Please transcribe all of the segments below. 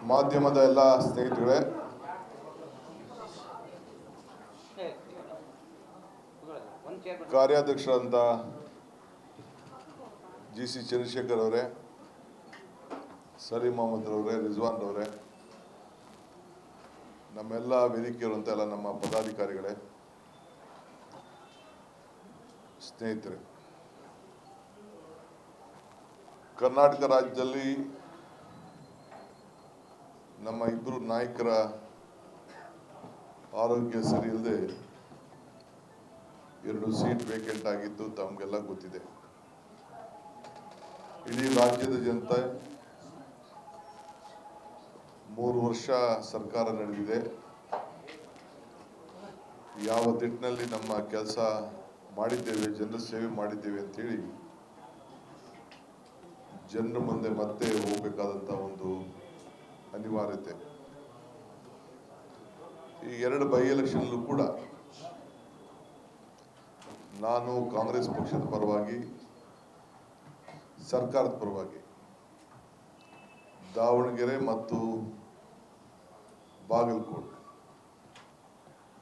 ಮಾಧ್ಯಮದ ಎಲ್ಲ ಸ್ನೇಹಿತರೆ, ಕಾರ್ಯಾಧ್ಯಕ್ಷರಾದಂಥ GC ಚಂದ್ರಶೇಖರ್ ಅವರೇ, ಸಲೀಂ ಅಹಮದ್ ಅವರೇ, ರಿಜ್ವಾನ್ ಅವರೇ, ನಮ್ಮೆಲ್ಲ ವೇದಿಕೆಯರುವಂಥ ಎಲ್ಲ ನಮ್ಮ ಪದಾಧಿಕಾರಿಗಳೇ, ಸ್ನೇಹಿತರೆ, ಕರ್ನಾಟಕ ರಾಜ್ಯದಲ್ಲಿ ನಮ್ಮ ಇಬ್ಬರು ನಾಯಕರ ಆರೋಗ್ಯ ಸರಿ ಇಲ್ಲದೆ 2 ಸೀಟ್ ವೇಕೆಂಟ್ ಆಗಿದ್ದು ತಮಗೆಲ್ಲ ಗೊತ್ತಿದೆ. ಇಡೀ ರಾಜ್ಯದ ಜನತೆ 3 ವರ್ಷ ಸರ್ಕಾರ ನಡೆದಿದೆ. ಯಾವ ದಿಟ್ಟಿನಲ್ಲಿ ನಮ್ಮ ಕೆಲಸ ಮಾಡಿದ್ದೇವೆ, ಜನರ ಸೇವೆ ಮಾಡಿದ್ದೇವೆ ಅಂತೇಳಿ ಜನರ ಮುಂದೆ ಮತ್ತೆ ಹೋಗಬೇಕಾದಂಥ ಒಂದು ಅನಿವಾರ್ಯತೆ. ಈ 2 ಬೈ ಎಲೆಕ್ಷನ್ಲೂ ಕೂಡ ನಾನು ಕಾಂಗ್ರೆಸ್ ಪಕ್ಷದ ಪರವಾಗಿ, ಸರ್ಕಾರದ ಪರವಾಗಿ ದಾವಣಗೆರೆ ಮತ್ತು ಬಾಗಲಕೋಟೆ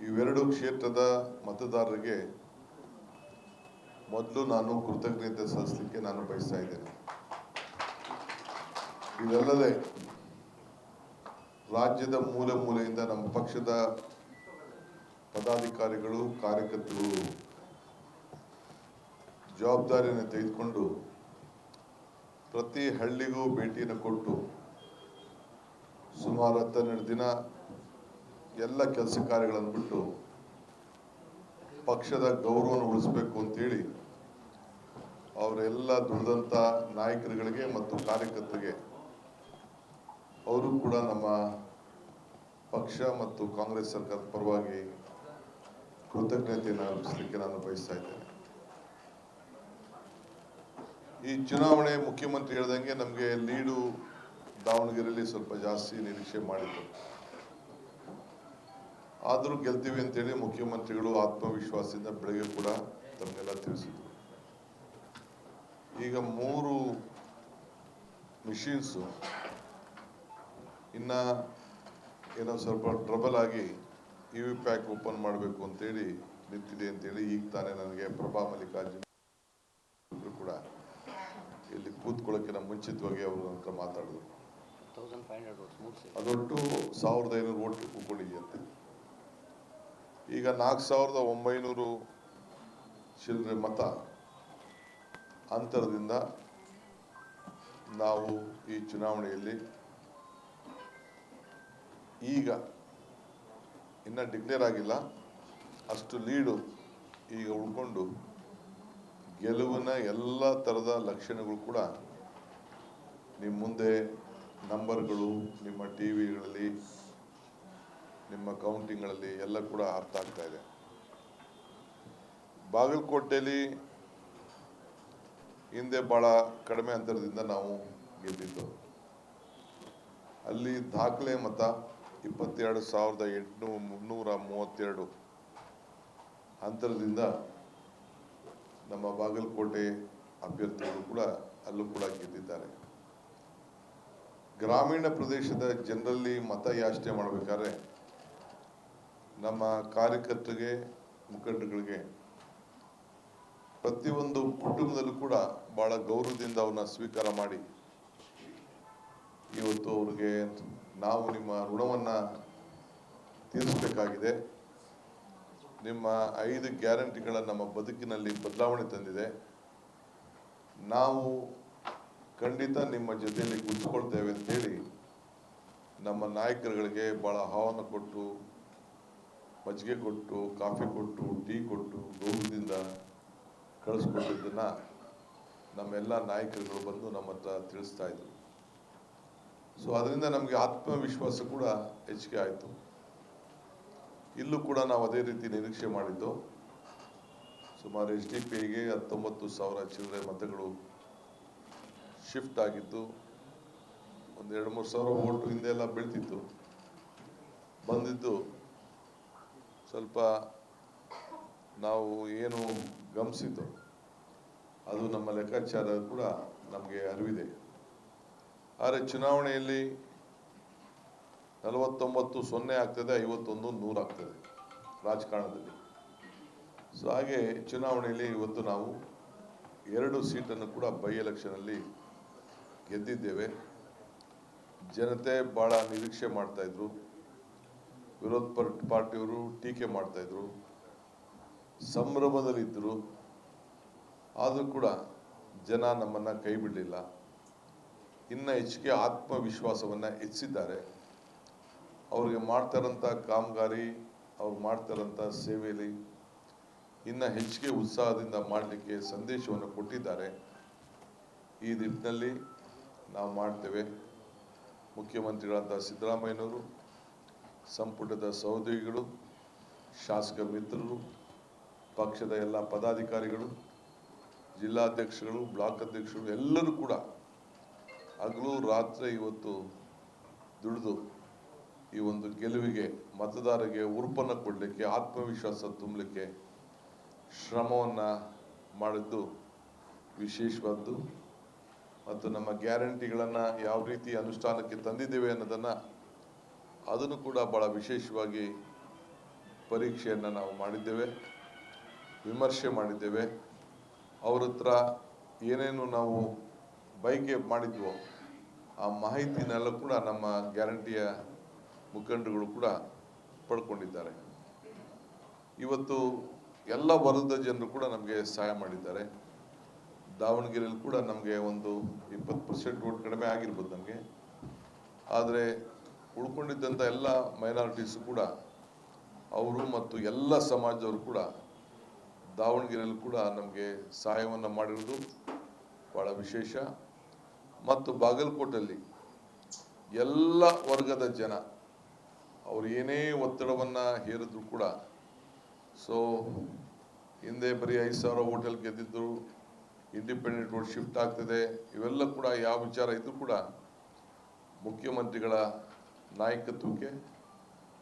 ಇವೆರಡು ಕ್ಷೇತ್ರದ ಮತದಾರರಿಗೆ ಮೊದಲು ನಾನು ಕೃತಜ್ಞತೆ ಸಲ್ಲಿಸಲಿಕ್ಕೆ ನಾನು ಬಯಸ್ತಾ ಇದ್ದೇನೆ. ಇದಲ್ಲದೆ ರಾಜ್ಯದ ಮೂಲೆ ಮೂಲೆಯಿಂದ ನಮ್ಮ ಪಕ್ಷದ ಪದಾಧಿಕಾರಿಗಳು, ಕಾರ್ಯಕರ್ತರು ಜವಾಬ್ದಾರಿಯನ್ನು ತೆಗೆದುಕೊಂಡು ಪ್ರತಿ ಹಳ್ಳಿಗೂ ಭೇಟಿಯನ್ನು ಕೊಟ್ಟು ಸುಮಾರು 12 ದಿನ ಎಲ್ಲ ಕೆಲಸ ಕಾರ್ಯಗಳನ್ನು ಬಿಟ್ಟು ಪಕ್ಷದ ಗೌರವವನ್ನು ಉಳಿಸಬೇಕು ಅಂತೇಳಿ ಅವರೆಲ್ಲ ದುಡಿದಂಥ ನಾಯಕರುಗಳಿಗೆ ಮತ್ತು ಕಾರ್ಯಕರ್ತರಿಗೆ ಅವರು ಕೂಡ ನಮ್ಮ ಪಕ್ಷ ಮತ್ತು ಕಾಂಗ್ರೆಸ್ ಸರ್ಕಾರದ ಪರವಾಗಿ ಕೃತಜ್ಞತೆಯನ್ನು ಅರ್ಪಿಸಲಿಕ್ಕೆ ನಾನು ಬಯಸ್ತಾ ಇದ್ದೇನೆ. ಈ ಚುನಾವಣೆ ಮುಖ್ಯಮಂತ್ರಿ ಹೇಳ್ದಂಗೆ ನಮಗೆ ಲೀಡು ದಾವಣಗೆರೆಯಲ್ಲಿ ಸ್ವಲ್ಪ ಜಾಸ್ತಿ ನಿರೀಕ್ಷೆ ಮಾಡಿದ್ರು. ಆದರೂ ಗೆಲ್ತೀವಿ ಅಂತೇಳಿ ಮುಖ್ಯಮಂತ್ರಿಗಳು ಆತ್ಮವಿಶ್ವಾಸದಿಂದ ಬೆಳಗ್ಗೆ ಕೂಡ ತಮಗೆಲ್ಲ ತಿಳಿಸಿದ್ರು. ಈಗ 3 ಮಿಷಿನ್ಸು ಇನ್ನು ಏನೋ ಸ್ವಲ್ಪ ಟ್ರಬಲ್ ಆಗಿ EVPAT ಓಪನ್ ಮಾಡಬೇಕು ಅಂತೇಳಿ ನಿಂತಿದೆ ಅಂತೇಳಿ ಈಗ ತಾನೇ ನನಗೆ ಪ್ರಭಾ ಮಲ್ಲಿಕಾರ್ಜುನ್ ಕೂಡ ಇಲ್ಲಿ ಕೂತ್ಕೊಳ್ಳೋಕ್ಕಿಂತ ಮುಂಚಿತವಾಗಿ ಅವರು ನನ್ನ ಹತ್ರ ಮಾತಾಡಿದ್ರು. ಅದೊಟ್ಟು 1500 ಓಟ್ ಕೂತ್ಕೊಂಡಿದೆಯಂತೆ. ಈಗ 4900 ಚಿಲ್ಲರೆ ಮತ ಅಂತರದಿಂದ ನಾವು ಈ ಚುನಾವಣೆಯಲ್ಲಿ ಈಗ ಇನ್ನು ಡಿಕ್ಲೇರ್ ಆಗಿಲ್ಲ, ಅಷ್ಟು ಲೀಡು ಈಗ ಉಳ್ಕೊಂಡು ಗೆಲುವಿನ ಎಲ್ಲ ಥರದ ಲಕ್ಷಣಗಳು ಕೂಡ ನಿಮ್ಮ ಮುಂದೆ ನಂಬರ್ಗಳು, ನಿಮ್ಮ TV-ಗಳಲ್ಲಿ, ನಿಮ್ಮ ಕೌಂಟಿಂಗ್ಗಳಲ್ಲಿ ಎಲ್ಲ ಕೂಡ ಅರ್ಥ ಆಗ್ತಾ ಇದೆ. ಬಾಗಲಕೋಟೆಯಲ್ಲಿ ಹಿಂದೆ ಭಾಳ ಕಡಿಮೆ ಅಂತರದಿಂದ ನಾವು ಗೆದ್ದಿದ್ದು. ಅಲ್ಲಿ ದಾಖಲೆ ಮತ 22,332 ಅಂತರದಿಂದ ನಮ್ಮ ಬಾಗಲಕೋಟೆ ಅಭ್ಯರ್ಥಿಗಳು ಕೂಡ ಅಲ್ಲೂ ಕೂಡ ಗೆದ್ದಿದ್ದಾರೆ. ಗ್ರಾಮೀಣ ಪ್ರದೇಶದ ಜನರಲ್ಲಿ ಮತ ಯಾಚನೆ ಮಾಡಬೇಕಾದ್ರೆ ನಮ್ಮ ಕಾರ್ಯಕರ್ತರಿಗೆ, ಮುಖಂಡಗಳಿಗೆ ಪ್ರತಿಯೊಂದು ಕುಟುಂಬದಲ್ಲೂ ಕೂಡ ಭಾಳ ಗೌರವದಿಂದ ಅವ್ರನ್ನ ಸ್ವೀಕಾರ ಮಾಡಿ ಇವತ್ತು ಅವ್ರಿಗೆ ನಾವು ನಿಮ್ಮ ಋಣವನ್ನು ತೀರಿಸಬೇಕಾಗಿದೆ, ನಿಮ್ಮ 5 ಗ್ಯಾರಂಟಿಗಳ ನಮ್ಮ ಬದುಕಿನಲ್ಲಿ ಬದಲಾವಣೆ ತಂದಿದೆ, ನಾವು ಖಂಡಿತ ನಿಮ್ಮ ಜೊತೆಯಲ್ಲಿ ಕೂತ್ಕೊಳ್ತೇವೆ ಅಂತೇಳಿ ನಮ್ಮ ನಾಯಕರುಗಳಿಗೆ ಭಾಳ ಆಹ್ವಾನ ಕೊಟ್ಟು, ಮಜ್ಜಿಗೆ ಕೊಟ್ಟು, ಕಾಫಿ ಕೊಟ್ಟು, ಟೀ ಕೊಟ್ಟು ಗೌರವದಿಂದ ಕಳಿಸ್ಕೊಟ್ಟಿದ್ದನ್ನು ನಮ್ಮೆಲ್ಲ ನಾಯಕರುಗಳು ಬಂದು ನಮ್ಮ ಹತ್ರ ತಿಳಿಸ್ತಾ ಇದ್ರು. ಸೊ ಅದರಿಂದ ನಮಗೆ ಆತ್ಮವಿಶ್ವಾಸ ಕೂಡ ಹೆಚ್ಚಿಗೆ ಆಯಿತು. ಇಲ್ಲೂ ಕೂಡ ನಾವು ಅದೇ ರೀತಿ ನಿರೀಕ್ಷೆ ಮಾಡಿದ್ದು. ಸುಮಾರು SDP-ಗೆ 19,000 ಚಿಲ್ಲರೆ ಮತಗಳು ಶಿಫ್ಟ್ ಆಗಿದ್ದು, ಒಂದು 2-3 ಸಾವಿರ ಓಟು ಹಿಂದೆಲ್ಲ ಬೀಳ್ತಿತ್ತು, ಬಂದಿದ್ದು ಸ್ವಲ್ಪ ನಾವು ಏನು ಗಮನಿಸಿದ್ದು ಅದು ನಮ್ಮ ಲೆಕ್ಕಾಚಾರ ಕೂಡ ನಮಗೆ ಅರಿವಿದೆ. ಆದರೆ ಚುನಾವಣೆಯಲ್ಲಿ 49 ಆಗ್ತದೆ, 51 100 ಆಗ್ತದೆ ರಾಜಕಾರಣದಲ್ಲಿ. ಸೊ ಹಾಗೆ ಚುನಾವಣೆಯಲ್ಲಿ ಇವತ್ತು ನಾವು 2 ಸೀಟನ್ನು ಕೂಡ ಬೈ ಎಲೆಕ್ಷನಲ್ಲಿ ಗೆದ್ದಿದ್ದೇವೆ. ಜನತೆ ಭಾಳ ನಿರೀಕ್ಷೆ ಮಾಡ್ತಾ ಇದ್ರು, ವಿರೋಧ ಪಾರ್ಟಿಯವರು ಟೀಕೆ ಮಾಡ್ತಾ ಇದ್ರು, ಸಂಭ್ರಮದಲ್ಲಿದ್ದರು. ಆದರೂ ಕೂಡ ಜನ ನಮ್ಮನ್ನು ಕೈ ಬಿಡಲಿಲ್ಲ. ಇನ್ನು ಹೆಚ್ಚಿಗೆ ಆತ್ಮವಿಶ್ವಾಸವನ್ನು ಹೆಚ್ಚಿದ್ದಾರೆ. ಅವ್ರಿಗೆ ಮಾಡ್ತಾರಂಥ ಕಾಮಗಾರಿ, ಅವ್ರು ಮಾಡ್ತಾರಂಥ ಸೇವೆಯಲ್ಲಿ ಇನ್ನು ಹೆಚ್ಚಿಗೆ ಉತ್ಸಾಹದಿಂದ ಮಾಡಲಿಕ್ಕೆ ಸಂದೇಶವನ್ನು ಕೊಟ್ಟಿದ್ದಾರೆ. ಈ ನಿಟ್ಟಿನಲ್ಲಿ ನಾವು ಮಾಡ್ತೇವೆ. ಮುಖ್ಯಮಂತ್ರಿಗಳಾದ ಸಿದ್ದರಾಮಯ್ಯನವರು, ಸಂಪುಟದ ಸಹೋದ್ಯೋಗಿಗಳು, ಶಾಸಕ ಮಿತ್ರರು, ಪಕ್ಷದ ಎಲ್ಲ ಪದಾಧಿಕಾರಿಗಳು, ಜಿಲ್ಲಾಧ್ಯಕ್ಷಗಳು, ಬ್ಲಾಕ್ ಅಧ್ಯಕ್ಷರು ಎಲ್ಲರೂ ಕೂಡ ಹಗಲು ರಾತ್ರಿ ಇವತ್ತು ದುಡಿದು ಈ ಒಂದು ಗೆಲುವಿಗೆ, ಮತದಾರರಿಗೆ ಉರುಪನ್ನು ಕೊಡಲಿಕ್ಕೆ, ಆತ್ಮವಿಶ್ವಾಸ ತುಂಬಲಿಕ್ಕೆ ಶ್ರಮವನ್ನು ಮಾಡಿದ್ದು ವಿಶೇಷವಾದ್ದು. ಮತ್ತು ನಮ್ಮ ಗ್ಯಾರಂಟಿಗಳನ್ನು ಯಾವ ರೀತಿ ಅನುಷ್ಠಾನಕ್ಕೆ ತಂದಿದ್ದೇವೆ ಅನ್ನೋದನ್ನು ಅದನ್ನು ಕೂಡ ಭಾಳ ವಿಶೇಷವಾಗಿ ಪರೀಕ್ಷೆಯನ್ನು ನಾವು ಮಾಡಿದ್ದೇವೆ, ವಿಮರ್ಶೆ ಮಾಡಿದ್ದೇವೆ. ಅವ್ರ ಹತ್ರ ಏನೇನು ನಾವು ಬೈಕೆ ಮಾಡಿದ್ವೋ ಆ ಮಾಹಿತಿನೆಲ್ಲ ಕೂಡ ನಮ್ಮ ಗ್ಯಾರಂಟಿಯ ಮುಖಂಡರುಗಳು ಕೂಡ ಪಡ್ಕೊಂಡಿದ್ದಾರೆ. ಇವತ್ತು ಎಲ್ಲ ವರ್ಗದ ಜನರು ಕೂಡ ನಮಗೆ ಸಹಾಯ ಮಾಡಿದ್ದಾರೆ. ದಾವಣಗೆರೆಯಲ್ಲಿ ಕೂಡ ನಮಗೆ ಒಂದು 20% ವೋಟ್ ಕಡಿಮೆ ಆಗಿರ್ಬೋದು ನಮಗೆ. ಆದರೆ ಉಳ್ಕೊಂಡಿದ್ದಂಥ ಎಲ್ಲ ಮೈನಾರಿಟೀಸು ಕೂಡ ಅವರು ಮತ್ತು ಎಲ್ಲ ಸಮಾಜದವರು ಕೂಡ ದಾವಣಗೆರೆಯಲ್ಲಿ ಕೂಡ ನಮಗೆ ಸಹಾಯವನ್ನು ಮಾಡಿರೋದು ಭಾಳ ವಿಶೇಷ. ಮತ್ತು ಬಾಗಲಕೋಟಲ್ಲಿ ಎಲ್ಲ ವರ್ಗದ ಜನ ಅವರು ಏನೇ ಒತ್ತಡವನ್ನು ಹೇರಿದ್ರು ಕೂಡ, ಸೊ ಹಿಂದೆ ಬರೀ 5,000 ವೋಟಲ್ಲಿ ಗೆದ್ದಿದ್ದರು, ಇಂಡಿಪೆಂಡೆಂಟ್ ವೋಟ್ ಶಿಫ್ಟ್ ಆಗ್ತದೆ, ಇವೆಲ್ಲ ಕೂಡ ಯಾವ ವಿಚಾರ ಇದ್ರೂ ಕೂಡ ಮುಖ್ಯಮಂತ್ರಿಗಳ ನಾಯಕತ್ವಕ್ಕೆ,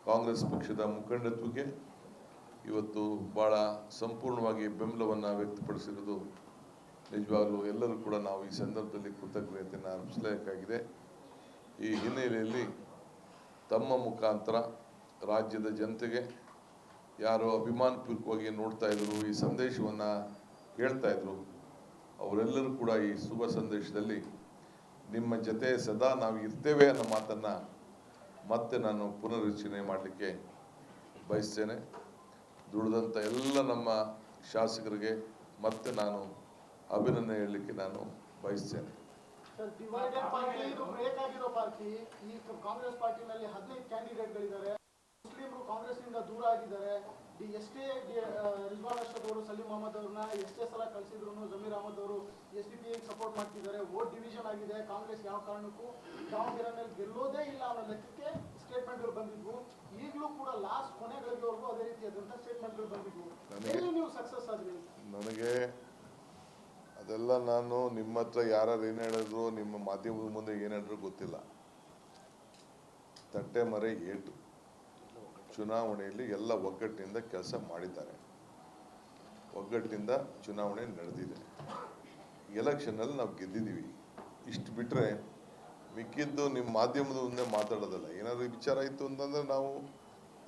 ಕಾಂಗ್ರೆಸ್ ಪಕ್ಷದ ಮುಖಂಡತ್ವಕ್ಕೆ ಇವತ್ತು ಭಾಳ ಸಂಪೂರ್ಣವಾಗಿ ಬೆಂಬಲವನ್ನು ವ್ಯಕ್ತಪಡಿಸಿರೋದು ನಿಜವಾಗಲೂ ಎಲ್ಲರೂ ಕೂಡ ನಾವು ಈ ಸಂದರ್ಭದಲ್ಲಿ ಕೃತಜ್ಞತೆಯನ್ನು ಅರ್ಪಿಸಲೇಬೇಕಾಗಿದೆ. ಈ ಹಿನ್ನೆಲೆಯಲ್ಲಿ ತಮ್ಮ ಮುಖಾಂತರ ರಾಜ್ಯದ ಜನತೆಗೆ ಯಾರು ಅಭಿಮಾನಪೂರ್ವಕವಾಗಿ ನೋಡ್ತಾ ಇದ್ರು, ಈ ಸಂದೇಶವನ್ನು ಹೇಳ್ತಾ ಇದ್ರು, ಅವರೆಲ್ಲರೂ ಕೂಡ ಈ ಶುಭ ಸಂದೇಶದಲ್ಲಿ ನಿಮ್ಮ ಜೊತೆ ಸದಾ ನಾವು ಇರ್ತೇವೆ ಅನ್ನೋ ಮಾತನ್ನು ಮತ್ತೆ ನಾನು ಪುನರುಚ್ಚರಣೆ ಮಾಡಲಿಕ್ಕೆ ಬಯಸ್ತೇನೆ. ದುಡಿದಂಥ ಎಲ್ಲ ನಮ್ಮ ಶಾಸಕರಿಗೆ ಮತ್ತೆ ನಾನು ಅಭಿನಂದನೆ ಹೇಳಲಿಕ್ಕೆ ನಾನು ಬಯಸ್ತೇನೆ. ಈ ಕಾಂಗ್ರೆಸ್ ಪಾರ್ಟಿನಲ್ಲಿ 15 ಕ್ಯಾಂಡಿಡೇಟ್ಗಳಿದ್ದಾರೆ. ಮುಸ್ಲಿಮರು ಕಾಂಗ್ರೆಸ್ನಿಂದ ದೂರ ಆಗಿದ್ದಾರೆ. ಎಷ್ಟೇ ರಿಜ್ವಾನ್ ಅರ್ಷದ್ ಅವರು ಸಲೀಂ ಅಹಮದ್ ಅವ್ರನ್ನ ಎಷ್ಟೇ ಸಲ ಕಳಿಸಿದ್ರು ಜಮೀರ್ ಅಹಮದ್ ಅವರು SDP ಸಪೋರ್ಟ್ ಮಾಡ್ತಿದ್ದಾರೆ. ವೋಟ್ ಡಿವಿಷನ್ ಆಗಿದೆ. ಕಾಂಗ್ರೆಸ್ ಯಾವ ಕಾರಣಕ್ಕೂ ದಾವಣಗೆರೆಯಲ್ಲಿ ಗೆಲ್ಲೋದೇ ಇಲ್ಲ ಅನ್ನೋ ಲೆಕ್ಕಕ್ಕೆ ಸ್ಟೇಟ್ಮೆಂಟ್ಗಳು ಬಂದಿದ್ವು. ಈಗಲೂ ಕೂಡ ಲಾಸ್ಟ್ ಕೊನೆಗಳಿಗೆವರೆಗೂ ಅದೇ ರೀತಿಯಾದಂಥ ಸ್ಟೇಟ್ಮೆಂಟ್ಗಳು ಬಂದಿದ್ವು. ಎಲ್ಲಿ ನೀವು ಸಕ್ಸಸ್ ಆದ್ರಿ? ನನಗೆ ಅದೆಲ್ಲ ನಾನು ನಿಮ್ಮ ಹತ್ರ ಯಾರು ಏನು ಹೇಳಿದ್ರು, ನಿಮ್ಮ ಮಾಧ್ಯಮದ ಮುಂದೆ ಏನು ಹೇಳಿದ್ರು ಗೊತ್ತಿಲ್ಲ. ತಟ್ಟೆ ಮರೆ ಏಟು. ಚುನಾವಣೆಯಲ್ಲಿ ಎಲ್ಲ ಒಗ್ಗಟ್ಟಿನಿಂದ ಕೆಲಸ ಮಾಡಿದ್ದಾರೆ, ಒಗ್ಗಟ್ಟಿನಿಂದ ಚುನಾವಣೆ ನಡೆದಿದೆ. ಎಲೆಕ್ಷನ್ನಲ್ಲಿ ನಾವು ಗೆದ್ದಿದ್ದೀವಿ. ಇಷ್ಟು ಬಿಟ್ಟರೆ ಮಿಕ್ಕಿದ್ದು ನಿಮ್ಮ ಮಾಧ್ಯಮದ ಮುಂದೆ ಮಾತಾಡೋದಲ್ಲ. ಏನಾದರೂ ವಿಚಾರ ಇತ್ತು ಅಂತಂದರೆ ನಾವು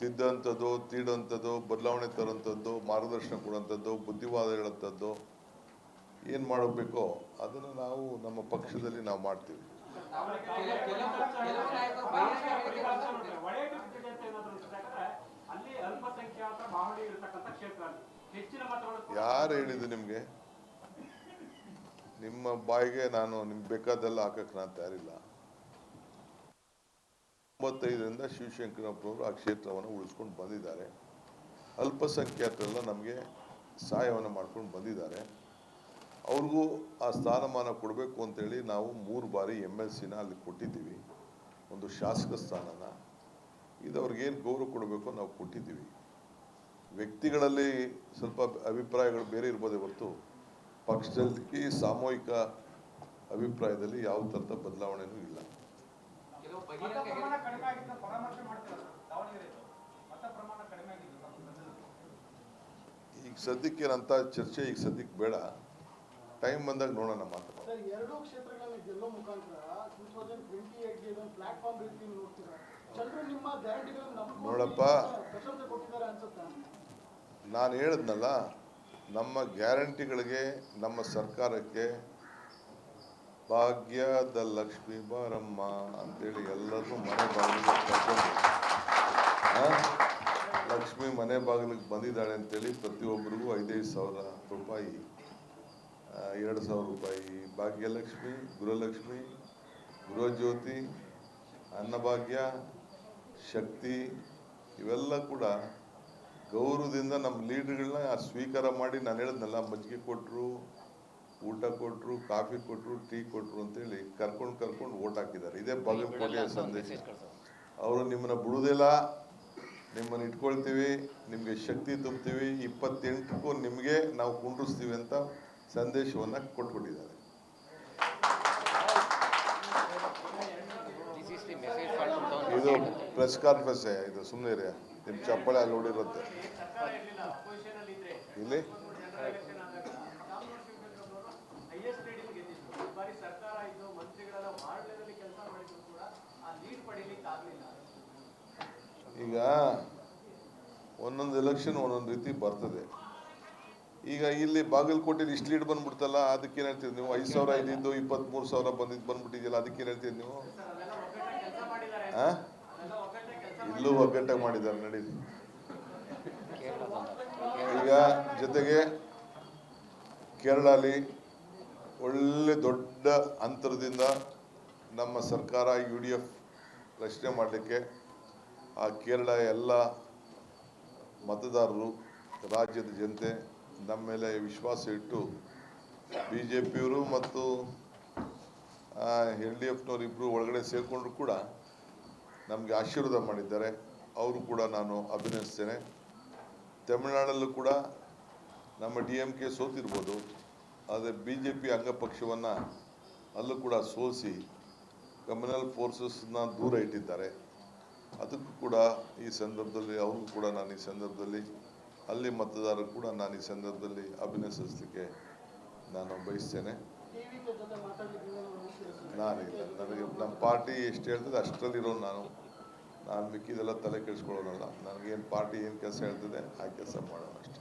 ತಿದ್ದಂಥದ್ದು, ತೀಡೋಂಥದ್ದು, ಬದಲಾವಣೆ ತರೋಂಥದ್ದು, ಮಾರ್ಗದರ್ಶನ ಕೊಡೋಂಥದ್ದು, ಬುದ್ಧಿವಾದ ಹೇಳೋಂಥದ್ದು ಏನು ಮಾಡಬೇಕೋ ಅದನ್ನು ನಾವು ನಮ್ಮ ಪಕ್ಷದಲ್ಲಿ ನಾವು ಮಾಡ್ತೀವಿ. ಯಾರು ಹೇಳಿದ್ದು ನಿಮಗೆ? ನಿಮ್ಮ ಬಾಯಿಗೆ ನಾನು ನಿಮ್ಗೆ ಬೇಕಾದೆಲ್ಲ ಹಾಕಕ್ಕೆ ನಾನು ತಯಾರಿಲ್ಲ. 95ರಿಂದ ಶಿವಶಂಕರಪ್ಪನವರು ಆ ಕ್ಷೇತ್ರವನ್ನು ಉಳಿಸ್ಕೊಂಡು ಬಂದಿದ್ದಾರೆ. ಅಲ್ಪಸಂಖ್ಯಾತರೆಲ್ಲ ನಮಗೆ ಸಹಾಯವನ್ನು ಮಾಡ್ಕೊಂಡು ಬಂದಿದ್ದಾರೆ. ಅವ್ರಿಗೂ ಆ ಸ್ಥಾನಮಾನ ಕೊಡಬೇಕು ಅಂತೇಳಿ ನಾವು 3 ಬಾರಿ MLCನ ಅಲ್ಲಿ ಕೊಟ್ಟಿದ್ದೀವಿ, ಒಂದು ಶಾಸಕ ಸ್ಥಾನನ. ಇದು ಅವ್ರಿಗೇನು ಗೌರವ ಕೊಡಬೇಕು ನಾವು ಕೊಟ್ಟಿದ್ದೀವಿ. ವ್ಯಕ್ತಿಗಳಲ್ಲಿ ಸ್ವಲ್ಪ ಅಭಿಪ್ರಾಯಗಳು ಬೇರೆ ಇರ್ಬೋದೇ ಹೊರತು ಪಕ್ಷದಲ್ಲಿ ಸಾಮೂಹಿಕ ಅಭಿಪ್ರಾಯದಲ್ಲಿ ಯಾವ ಥರದ ಬದಲಾವಣೆನೂ ಇಲ್ಲ. ಈಗ ಸದ್ಯಕ್ಕೆ ಏನಂತ ಚರ್ಚೆ ಈಗ ಸದ್ಯಕ್ಕೆ ಬೇಡ. ಟೈಮ್ ಬಂದಾಗ ನೋಡೋಣ ಮಾತಾಡೋಣ. ಎರಡು ಕ್ಷೇತ್ರಗಳಲ್ಲಿ ಗೆಲ್ಲೋ ಮುಖಾಂತರ 2028 ಪ್ಲಾಟ್ಫಾರ್ಮ್ ರೀತಿ ನೋಡ್ತೀರಾ? ಜನರು ಗ್ಯಾರಂಟಿಗಳನ್ನು ನಂಬಿಕೊಂಡು ನೋಡಪ್ಪ, ಪ್ರಶಂಸೆ ಕೊಟ್ಟಿದ್ದಾರೆ ಅನ್ಸುತ್ತಾ? ನಾನು ಹೇಳಿದ್ನಲ್ಲ, ನಮ್ಮ ಗ್ಯಾರಂಟಿಗಳಿಗೆ, ನಮ್ಮ ಸರ್ಕಾರಕ್ಕೆ ಭಾಗ್ಯದ ಲಕ್ಷ್ಮಿ ಬಾರಮ್ಮ ಅಂತೇಳಿ ಎಲ್ಲರೂ ಮನೆ ಬಾಗಿಲಿಗೆ ಕರ್ಕೊಂಡು ಲಕ್ಷ್ಮಿ ಮನೆ ಬಾಗಿಲಿಗೆ ಬಂದಿದ್ದಾಳೆ ಅಂತೇಳಿ ಪ್ರತಿಯೊಬ್ಬರಿಗೂ 5,000 ರೂಪಾಯಿ, 2,000 ರೂಪಾಯಿ ಭಾಗ್ಯಲಕ್ಷ್ಮಿ, ಗೃಹಲಕ್ಷ್ಮಿ, ಗೃಹಜ್ಯೋತಿ, ಅನ್ನಭಾಗ್ಯ, ಶಕ್ತಿ ಇವೆಲ್ಲ ಕೂಡ ಗೌರವದಿಂದ ನಮ್ಮ ಲೀಡರ್ಗಳನ್ನ ಸ್ವೀಕಾರ ಮಾಡಿ, ನಾನು ಹೇಳಿದ್ನಲ್ಲ, ಮಜ್ಜಿಗೆ ಕೊಟ್ಟರು, ಊಟ ಕೊಟ್ಟರು, ಕಾಫಿ ಕೊಟ್ಟರು, ಟೀ ಕೊಟ್ಟರು ಅಂತೇಳಿ ಕರ್ಕೊಂಡು ಓಟ್ ಹಾಕಿದ್ದಾರೆ. ಇದೇ ಬಾಗಲಕೋಟೆಯ ಸಂದೇಶ. ಅವರು ನಿಮ್ಮನ್ನ ಬಿಡುವುದಿಲ್ಲ, ನಿಮ್ಮನ್ನು ಇಟ್ಕೊಳ್ತೀವಿ, ನಿಮಗೆ ಶಕ್ತಿ ತುಂಬ್ತೀವಿ, 28ಕ್ಕೂ ನಿಮಗೆ ನಾವು ಕುಂಡ್ರಿಸ್ತೀವಿ ಅಂತ ಸಂದೇಶವನ್ನು ಕೊಟ್ಬಿಟ್ಟಿದ್ದಾರೆ. ಇದು ಪ್ರೆಸ್ ಕಾನ್ಫರೆನ್ಸ್, ಇದು ಸುಮ್ಮನೆ ನಿಮ್ಮ ಚಪ್ಪಳೆ ಅಲ್ಲಿ ನೋಡಿರುತ್ತೆ ಇಲ್ಲಿ. ಈಗ ಒಂದೊಂದು ಎಲೆಕ್ಷನ್ ಒಂದೊಂದು ರೀತಿ ಬರ್ತದೆ. ಈಗ ಇಲ್ಲಿ ಬಾಗಲಕೋಟೆಯಲ್ಲಿ ಇಷ್ಟು ಲೀಡ್ ಬಂದ್ಬಿಡ್ತಲ್ಲ, ಅದಕ್ಕೇನು ಹೇಳ್ತೀರಿ ನೀವು? 5,000 ಇದ್ದಿದ್ದು 23,000 ಬಂದ್ಬಿಟ್ಟಿದೆಯಲ್ಲ, ಅದಕ್ಕೇನು ಹೇಳ್ತೀರಿ ನೀವು? ಇಲ್ಲೂ ಒಗ್ಗಟ್ಟಾಗಿ ಮಾಡಿದ್ದಾರೆ, ನಡೀಲಿ. ಈಗ ಜೊತೆಗೆ ಕೇರಳಲ್ಲಿ ಒಳ್ಳೆ ದೊಡ್ಡ ಅಂತರದಿಂದ ನಮ್ಮ ಸರ್ಕಾರ UDF ರಚನೆ ಮಾಡಲಿಕ್ಕೆ ಆ ಕೇರಳ ಎಲ್ಲ ಮತದಾರರು, ರಾಜ್ಯದ ಜನತೆ ನಮ್ಮ ಮೇಲೆ ವಿಶ್ವಾಸ ಇಟ್ಟು BJPಯವರು ಮತ್ತು LDFನವರು ಇಬ್ಬರು ಒಳಗಡೆ ಸೇರಿಕೊಂಡ್ರು ಕೂಡ ನಮಗೆ ಆಶೀರ್ವಾದ ಮಾಡಿದ್ದಾರೆ. ಅವರು ಕೂಡ ನಾನು ಅಭಿನಂದಿಸ್ತೇನೆ. ತಮಿಳುನಾಡಲ್ಲೂ ಕೂಡ ನಮ್ಮ DMK ಸೋತಿರ್ಬೋದು, ಆದರೆ BJP ಅಂಗಪಕ್ಷವನ್ನು ಅಲ್ಲೂ ಕೂಡ ಸೋಲಿಸಿ ಕಮ್ಯುನಲ್ ಫೋರ್ಸಸ್ನ ದೂರ ಇಟ್ಟಿದ್ದಾರೆ. ಅದಕ್ಕೂ ಕೂಡ ಈ ಸಂದರ್ಭದಲ್ಲಿ ಅವ್ರಿಗೂ ಕೂಡ ನಾನು ಈ ಸಂದರ್ಭದಲ್ಲಿ, ಅಲ್ಲಿ ಮತದಾರರು ಕೂಡ ನಾನು ಈ ಸಂದರ್ಭದಲ್ಲಿ ಅಭಿನಂದಿಸಲಿಕ್ಕೆ ನಾನು ಬಯಸ್ತೇನೆ. ನಾನಿಲ್ಲ, ನನಗೆ ನಮ್ಮ ಪಾರ್ಟಿ ಎಷ್ಟು ಹೇಳ್ತದೆ ಅಷ್ಟರಲ್ಲಿರೋ ನಾನು ಮಿಕ್ಕಿದೆಲ್ಲ ತಲೆ ಕೆಡಿಸ್ಕೊಳ್ಳೋನಲ್ಲ. ನನಗೇನು ಪಾರ್ಟಿ ಏನು ಕೆಲಸ ಹೇಳ್ತದೆ ಆ ಕೆಲಸ ಮಾಡೋಣ ಅಷ್ಟೇ.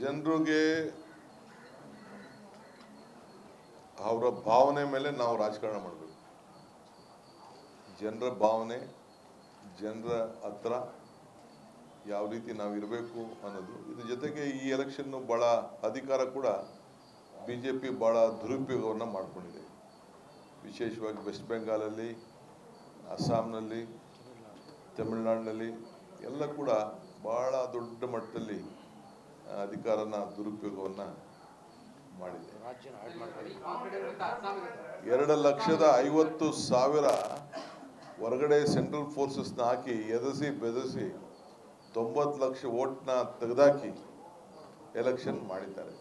ಜನರಿಗೆ ಅವರ ಭಾವನೆ ಮೇಲೆ ನಾವು ರಾಜಕಾರಣ ಮಾಡಬೇಕು. ಜನರ ಭಾವನೆ, ಜನರ ಹತ್ರ ಯಾವ ರೀತಿ ನಾವು ಇರಬೇಕು ಅನ್ನೋದು. ಇದ್ರ ಜೊತೆಗೆ ಈ ಎಲೆಕ್ಷನ್ನು ಭಾಳ ಅಧಿಕಾರ ಕೂಡ BJP ಭಾಳ ದುರುಪಯೋಗವನ್ನು ಮಾಡಿಕೊಂಡಿದೆ. ವಿಶೇಷವಾಗಿ ವೆಸ್ಟ್ ಬೆಂಗಾಲಲ್ಲಿ, ಅಸ್ಸಾಂನಲ್ಲಿ, ತಮಿಳುನಾಡಿನಲ್ಲಿ ಎಲ್ಲ ಕೂಡ ಭಾಳ ದೊಡ್ಡ ಮಟ್ಟದಲ್ಲಿ ಅಧಿಕಾರನ ದುರುಪಯೋಗವನ್ನು ಮಾಡಿದೆ. 2,50,000 ಹೊರಗಡೆ ಸೆಂಟ್ರಲ್ ಫೋರ್ಸಸ್ನ ಹಾಕಿ ಎದರಿಸಿ ಬೆದರಿಸಿ 90 ಲಕ್ಷ ಓಟ್ನ ತೆಗೆದಾಕಿ ಎಲೆಕ್ಷನ್ ಮಾಡಿದ್ದಾರೆ.